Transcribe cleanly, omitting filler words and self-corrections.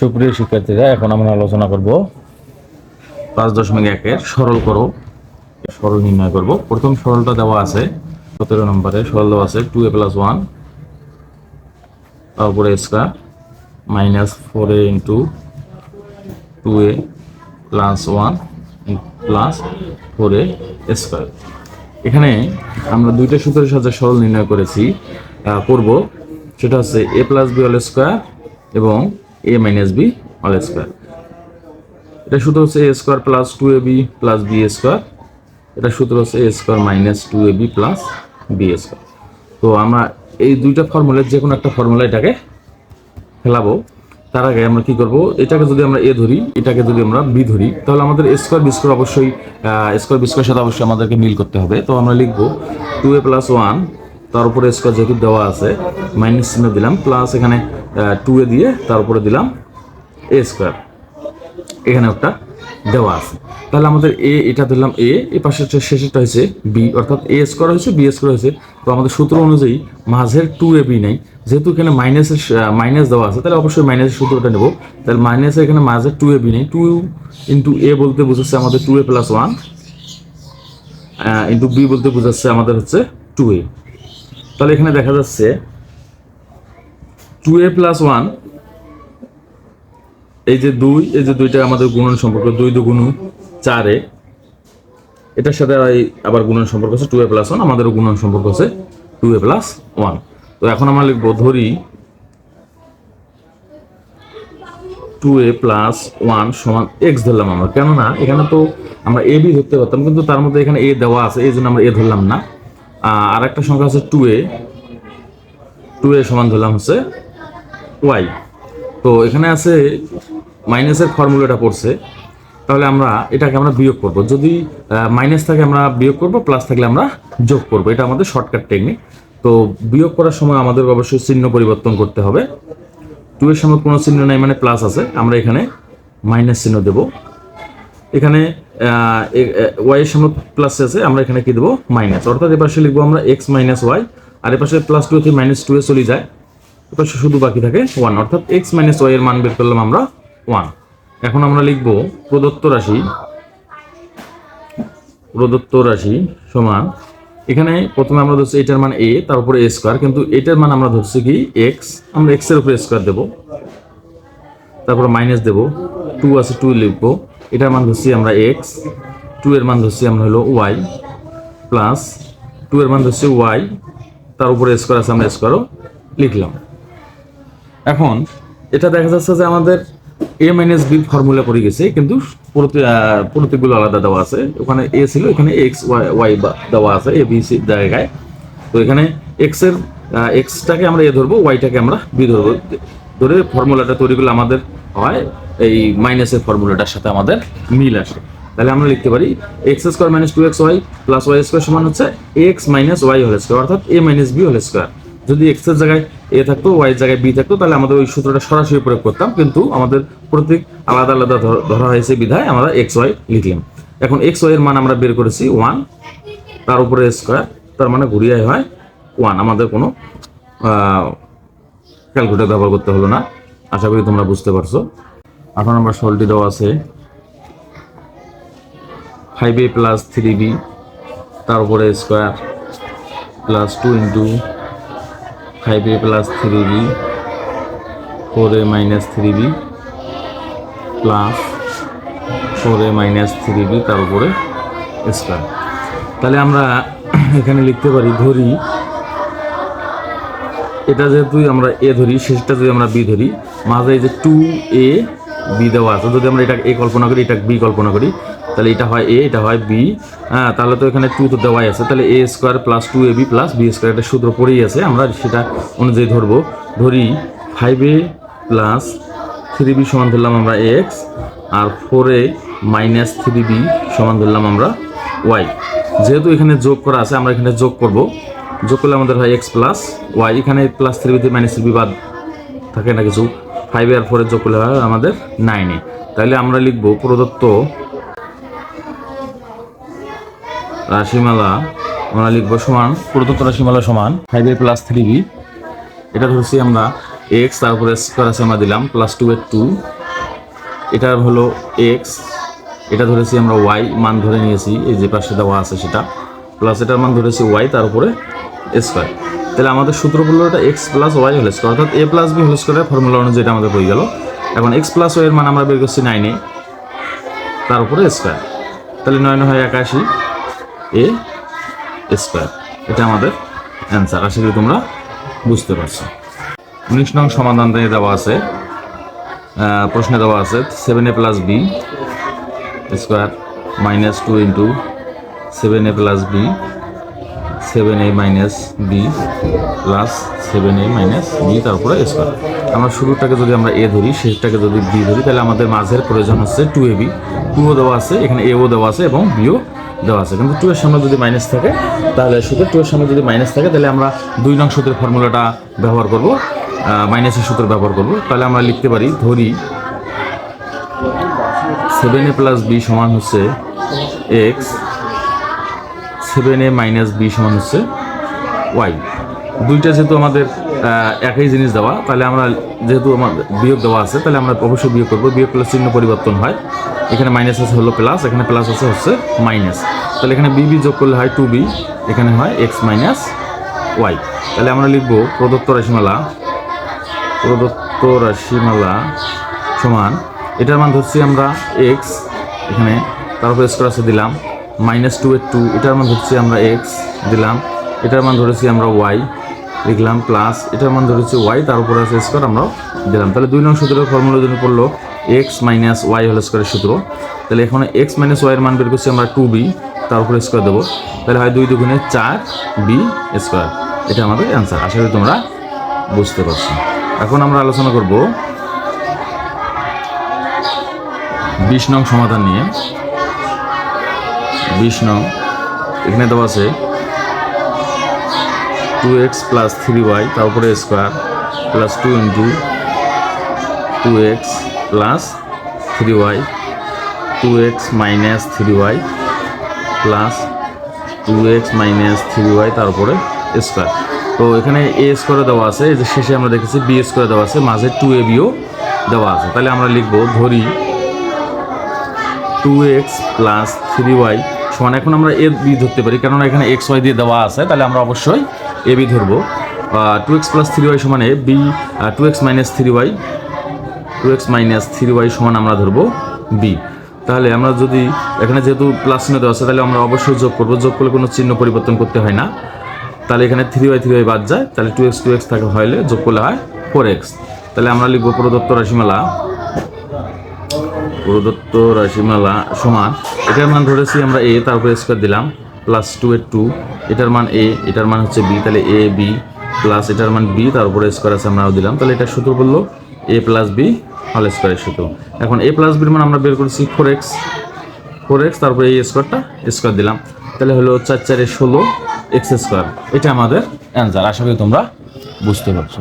সুপ্রিয় শিক্ষার্থীরা, এখন আমরা আলোচনা করব 5.1 সরল করো। সরল নির্ণয় করব। প্রথম সরলটা দেওয়া আছে 17 নম্বরে। সরল দেওয়া আছে 2a + 1 তার উপরে square minus 4a into 2a + 1 plus 4a square. এখানে আমরা দুইটা সূত্রের সাহায্যে সরল নির্ণয় করেছি করব। সেটা হচ্ছে a + b হোল স্কয়ার এবং a - b হোল স্কয়ার। এটা সূত্র হচ্ছে a square plus 2ab plus b square. এটা সূত্র হচ্ছে a square minus 2ab plus b square. তো আমরা এই দুইটা ফর্মুলার যে কোনো একটা ফর্মুলা এটাকে ফেলাবো। তার আগে আমরা কি করব, এটাকে যদি আমরা a ধরি, এটাকে যদি আমরা b ধরি, তাহলে আমাদের a স্কয়ার b স্কয়ার অবশ্যই স্কয়ার b স্কয়ার সাথে অবশ্যই আমাদেরকে মিল করতে হবে। তো আমরা লিখব 2a + 1 তার উপরে স্কয়ার যেহেতু দেওয়া আছে মাইনাস চিহ্ন দিলাম, প্লাস এখানে 2a দিয়ে তার উপরে দিলাম a স্কয়ার, এখানে একটা দেওয়া আছে। তাহলে আমাদের এ এটা দিলাম এ, এই পাশের শেষেরটা হয়েছে বি, অর্থাৎ এ স্কয়ার হয়েছে বি স্কয়ার হয়েছে। তো আমাদের সূত্র অনুযায়ী মাঝের 2ab নেই, যেহেতু এখানে মাইনাস দেওয়া আছে, তাহলে অবশ্যই মাইনাসের সূত্রটা নেব। তাহলে মাইনাসের এখানে মাঝের 2ab নেই, 2 ইন্টু এ বলতে বোঝাচ্ছে আমাদের 2a + 1 ইন্টু বি বলতে বোঝাচ্ছে আমাদের হচ্ছে 2a। তাহলে এখানে দেখা যাচ্ছে 2a + 1, এই যে দুইটা আমাদের গুণন সম্পর্ক, 2 × 2 = 4, এটার সাথে আবার গুণন সম্পর্ক আছে 2a + 1, আমাদেরও গুণন সম্পর্ক আছে 2a + 1। তো এখন আমরা লিখব, ধরি 2a + 1 সমান x ধরলাম আমরা, কেননা এখানে তো আমরা a b ধরতে পারতাম, কিন্তু তার মধ্যে এখানে a দেওয়া আছে, এই জন্য আমরা a ধরলাম না। আর একটা সংখ্যা আছে 2a সমান ধরলাম হচ্ছে y। তো এখানে আছে মাইনাসের ফর্মুলাটা পড়ছে, তাহলে এটাকে আমরা বিয়োগ করব। যদি মাইনাস থাকে আমরা বিয়োগ করব, প্লাস থাকলে আমরা যোগ করব। এটা আমাদের শর্টকাট টেকনিক। তো বিয়োগ করার সময় আমাদের অবশ্যই চিহ্ন পরিবর্তন করতে হবে। 2 এর সামনে কোনো চিহ্ন নাই, মানে প্লাস আছে, আমরা এখানে মাইনাস চিহ্ন দেব। এখানে y এর সামনে প্লাস আছে, আমরা এখানে কি দেব, মাইনাস। অর্থাৎ এপাশে লিখবো আমরা x - y, আর এপাশে +2 থেকে -2 চলে যায়, এপাশে শুধু বাকি থাকে 1, অর্থাৎ x - y এর মান বের করলাম আমরা 1। এখন আমরা লিখব প্রদত্ত রাশি সমান, এখানে প্রথমে আমরা ধরছি এটার মান a, তার উপরে a স্কয়ার, কিন্তু এটার মান আমরা ধরছি কি x, আমরা x এর উপরে স্কয়ার দেব, তারপর মাইনাস দেব, 2 আছে 2 লিখব, এটার মান ধরছি আমরা x, 2 এর মান ধরছি আমরা হলো y, প্লাস 2 এর মান ধরছি y, তার উপরে স্কয়ার আছে, আমরা স্কয়ারও লিখলাম। এখন এটা দেখা যাচ্ছে যে আমাদের a - b ফর্মুলা পড়ে গেছে, কিন্তু প্রতীকগুলো আলাদা দেওয়া আছে। ওখানে a ছিল, এখানে x y দেওয়া আছে a b c জায়গায়। তো এখানে xটাকে আমরা a ধরবো, yটাকে আমরা b ধরবো, ধরে ফর্মুলাটা তৈরি করলে আমাদের হয় এই মাইনাসের ফর্মুলাটার সাথে আমাদের মিল আসে। তাহলে আমরা লিখতে পারি x² - 2xy + y² সমান হচ্ছে x - y হোল স্কয়ার, অর্থাৎ a - b হোল স্কয়ার। যদি x এর জায়গায় a থাকতো, y এর জায়গায় b থাকতো, তাহলে আমাদের ওই সূত্রটা সরাসরি প্রয়োগ করতাম, কিন্তু আমাদের প্রতীক আলাদা আলাদা ধরা হয়েছে বিধায় আমরা xy লিখলাম। এখন xy এর মান আমরা বের করেছি 1, তার উপরে স্কয়ার, তার মানে ঘুরিয়ে হয় 1। আমাদের কোনো ক্যালকুলেটর ব্যবহার করতে হলো না। আশা করি তোমরা বুঝতে পারছো। এখন আমরা সরলটি দেওয়া আছে 5a + 3b তার উপরে square plus 2 into 5a + 3b 4a - 3b plus 4a - 3b তার উপরে স্কয়ার। তাহলে আমরা এখানে লিখতে পারি, ধরি এটা যেহেতু আমরা a ধরি, শেষটা যদি আমরা b ধরি, মাঝে এই যে 2ab দেওয়া আছে, যদি আমরা এটা a কল্পনা করি, এটা b কল্পনা করি, তাহলে এটা হয় a, এটা হয় b। তাহলে তো এখানে 2 তো দেওয়াই আছে, তাহলে a² + 2ab + b² একটা সূত্র পড়েই আছে, আমরা সেটা অনুযায়ী ধরবো। ধরি 5a + 3b সমান ধরলাম আমরা x, আর 4a - 3b সমান ধরলাম আমরা y। যেহেতু এখানে যোগ করা আছে, আমরা এখানে যোগ করব, যোগ করলে আমাদের হয় x + y, এখানে +3b থেকে -3b বাদ থাকে না কিছু, 5 আর 4 এর যোগ করলে হয় আমাদের 9। তাহলে আমরা লিখব প্রদত্ত রাশিমালা, আমরা লিখব সমান প্রদত্ত রাশিমালা সমান 5a + 3b, এটা ধরছি আমরা এক্স তারপরে স্কোয়ার আছে আমরা দিলাম প্লাস 2 এর 2, এটা হলো এক্স, এটা ধরেছি আমরা ওয়াই মান ধরে নিয়েছি, এই যে পাশে দেওয়া আছে সেটা, প্লাস এটার মান ধরেছি ওয়াই তার উপরে স্কোয়ার। তাহলে আমাদের সূত্র বললো এটা x plus y whole square, অর্থাৎ এ প্লাস বি হোল স্কোয়ারের ফর্মুলা অনুযায়ী এটা আমাদের হয়ে গেল। এখন এক্স প্লাস ওয়াই এর মান আমরা বের করছি 9a তার উপরে স্কোয়ার, তাহলে 9 হয় 81 এ স্কোয়ার, এটা আমাদের অ্যান্সার। আশা করি তোমরা বুঝতে পারছো। 19 নং সমাধান দেওয়া আছে, প্রশ্নে দেওয়া আছে 7a plus b square minus 2 into 7a plus b 7a minus b plus 7a minus b তারপরে স্কোয়ার। আমরা শুরুটাকে যদি আমরা এ ধরি, শেষটাকে যদি বি ধরি, তাহলে আমাদের মাঝের প্রয়োজন হচ্ছে 2ab, 2ও দেওয়া আছে এখানে, এও দেওয়া আছে এবং বিও দেওয়া আছে, কিন্তু 2 এর সামনে যদি মাইনাস থাকে তাহলে শুধু 2 এর সামনে যদি মাইনাস থাকে তাহলে আমরা 2 নং সূত্রের ফর্মুলাটা ব্যবহার করব, মাইনাসের সূত্র ব্যবহার করব। তাহলে আমরা লিখতে পারি, ধরি 7a প্লাস বি সমান হচ্ছে এক্স, 7a মাইনাস বি সমান হচ্ছে ওয়াই। দুইটা যেহেতু আমাদের একই জিনিস দেওয়া, তাহলে আমরা যেহেতু আমাদের বিয়োগ দেওয়া আছে তাহলে আমরা অবশ্যই বিয়োগ করবো। বিয়োগ করলে চিহ্ন পরিবর্তন হয়, এখানে মাইনাস আছে হলো প্লাস, এখানে প্লাস আছে হচ্ছে মাইনাস, তাহলে এখানে বি যোগ করলে হয় 2b, এখানে হয় এক্স মাইনাস ওয়াই। তাহলে আমরা লিখবো প্রদত্ত রাশিমালা সমান, এটার মান ধরছি আমরা এক্স, এখানে তারপর স্কোয়ার আছে দিলাম, মাইনাস 2 এর 2, এটার মান ধরছি আমরা এক্স দিলাম, এটার মান ধরেছি আমরা ওয়াই লিখলাম, প্লাস এটার মান ধরেছি ওয়াই তার উপরে আছে স্কোয়ার আমরা দিলাম। তাহলে 2 নং সূত্রের ফর্মুলা যদি পড়লো এক্স মাইনাস ওয়াই হোল স্কোয়ারের সূত্র, তাহলে এখানে এক্স মাইনাস ওয়াইয়ের মান বের করছি আমরা 2b, তার উপরে স্কোয়ার দেবো, তাহলে হয় 2 দুগুণে 4b স্কোয়ার, এটা আমাদের অ্যান্সার। আশা করি তোমরা বুঝতে পারছো। এখন আমরা আলোচনা করব 20 নং সমাধান নিয়ে। 20 নং এখানে দেওয়া আছে 2x প্লাস 3y তার উপরে square plus 2 into 2x plus 3y 2x minus 3y plus 2x minus 3y তার উপরে স্কোয়ার। তো এখানে এ স্কোয়ারে দেওয়া আছে, এই যে শেষে আমরা দেখেছি বি স্কোয়ারে দেওয়া আছে, মাঝে 2abও দেওয়া আছে। তাহলে আমরা লিখবো, ধরি 2x প্লাস 3y সমান, এখন আমরা এ বি ধরতে পারি কেননা এখানে এক্স ওয়াই দিয়ে দেওয়া আছে, তাহলে আমরা অবশ্যই এ বি ধরবো। 2x প্লাস 3y সমান A B, 2x minus 3y সমান আমরা ধরবো বি। তাহলে আমরা যদি এখানে যেহেতু প্লাস চিহ্ন দেওয়া আছে তাহলে আমরা অবশ্যই যোগ করবো, যোগ করলে কোনো চিহ্ন পরিবর্তন করতে হয় না, তাহলে এখানে 3y বাদ যায়, তাহলে 2x থাকে হলে যোগ করলে হয় 4x। তাহলে আমরা লিখবো প্রদত্ত রাশিমালা সমান, এটার মান ধরেছি আমরা এ, তারপরে স্কোয়ার দিলাম, প্লাস 2 এর 2, এটার মান এ, এটার মান হচ্ছে বি, তাহলে এ বি প্লাস এটার মান বি তার উপরে স্কোয়ার আছে আমরাও দিলাম, তাহলে এটা সূত্র বললো এ প্লাস বি হোল স্কোয়ারের সূত্র। এখন এ প্লাস বির মান আমরা বের করেছি 4x, তারপরে এই স্কোয়ার দিলাম, তাহলে হলো 4 4 16 x স্কোয়ার, এটা আমাদের অ্যান্সার। আশা করি তোমরা বুঝতে পারছো।